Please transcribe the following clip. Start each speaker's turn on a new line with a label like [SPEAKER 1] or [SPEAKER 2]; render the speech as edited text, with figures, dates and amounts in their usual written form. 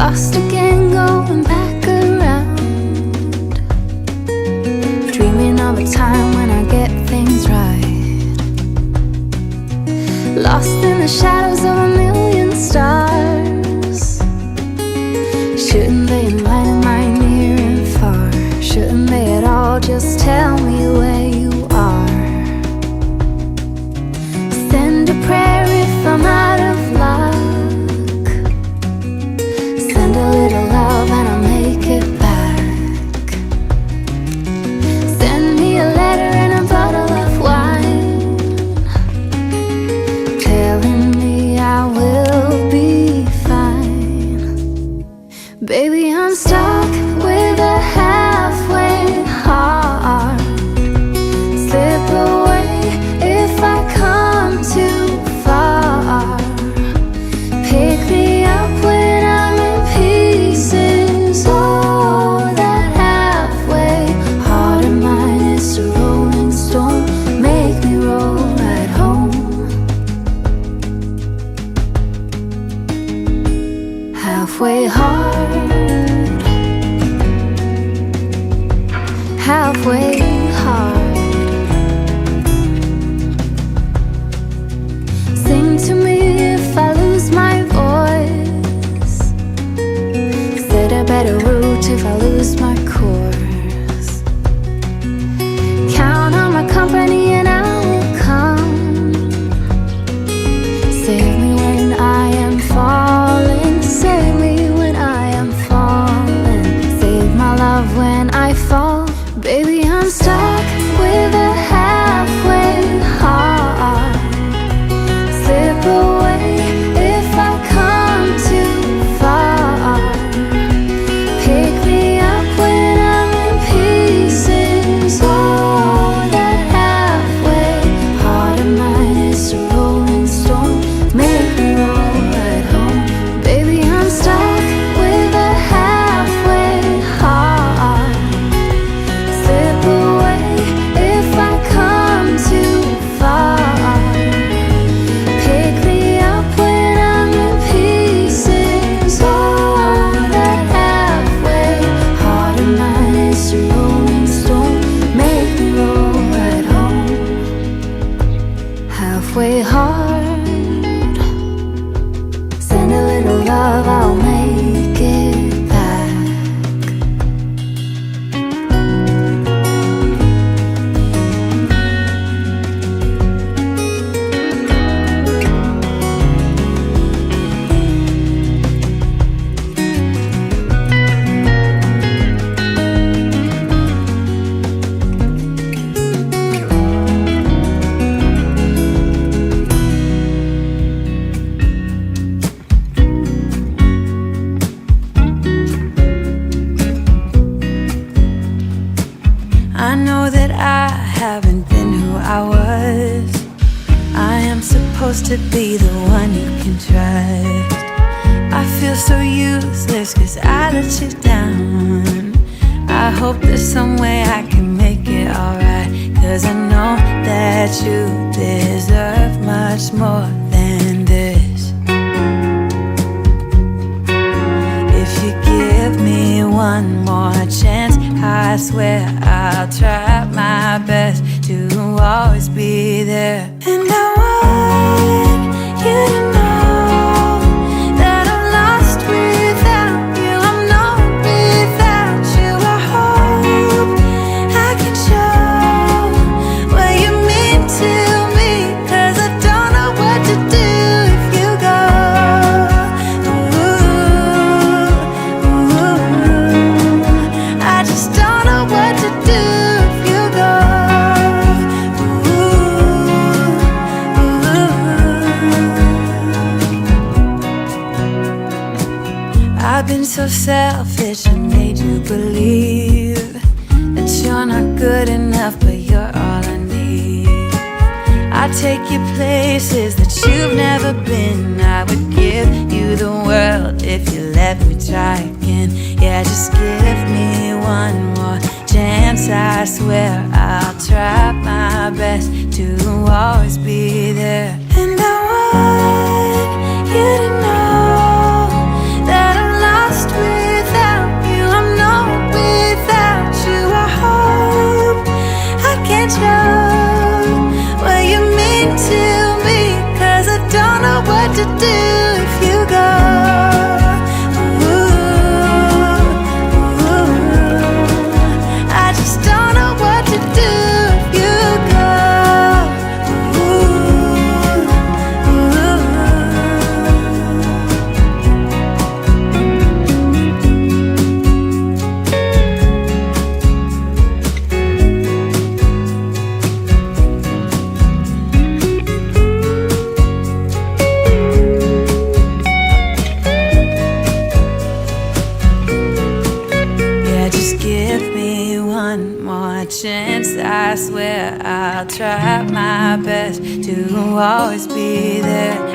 [SPEAKER 1] lost again, going back around, dreaming of a time when I get things right, lost in the shadows of a million stars. Shouldn't they enlighten my near and far? Shouldn't they at all just tell me where you are? Send a prayer if I'm out of luck, send a little love and I'll make it back. Send me a letter and a bottle of wine, telling me I will be fine. Baby, I'm stuck with a halfway heart. Slip away if I come too far. Pick me up when I'm in pieces. Oh, that halfway heart of mine is a rolling stone. Make me roll right home. Halfway hard, halfway hard. Sing to me if I lose my voice, set a better route if I lose my course. Count on my company and I will come. Save me when I am falling, save me when I am falling, save my love when I fall. Baby, I'm stuck with a halfway heart. Slip away if I come too far. Pick me up when I'm in pieces. Oh, that halfway heart of mine is a rolling stone. Make me roll right home. Baby, I'm stuck with a halfway heart. Slip away if I come too far. Pick me up when I'm in pieces. Oh, that halfway heart of mine is a rolling stone. Make me roll right home. Halfway hard, send a little love, I'll make it back.
[SPEAKER 2] I know that I haven't been who I was. I am supposed to be the one you can trust. I feel so useless cause I let you down. I hope there's some way I can make it alright, cause I know that you deserve much more than this. If you give me one more chance, I swear I'll try my best to always be there. And I want you to know that I'm lost without you. I'm not without you. I hope I can show what you mean to me, cause I don't know what to do if you go. Ooh, I just don't know what to do if you go. I've been so selfish, I made you believe that you're not good enough, but you're all I need. I take you places that you've never been. I would give you the world if you let me try again. Yeah, just give me one more chance. I swear I'll try my best to always be there. And I want you to know that I'm lost more chance, I swear I'll try my best to always be there.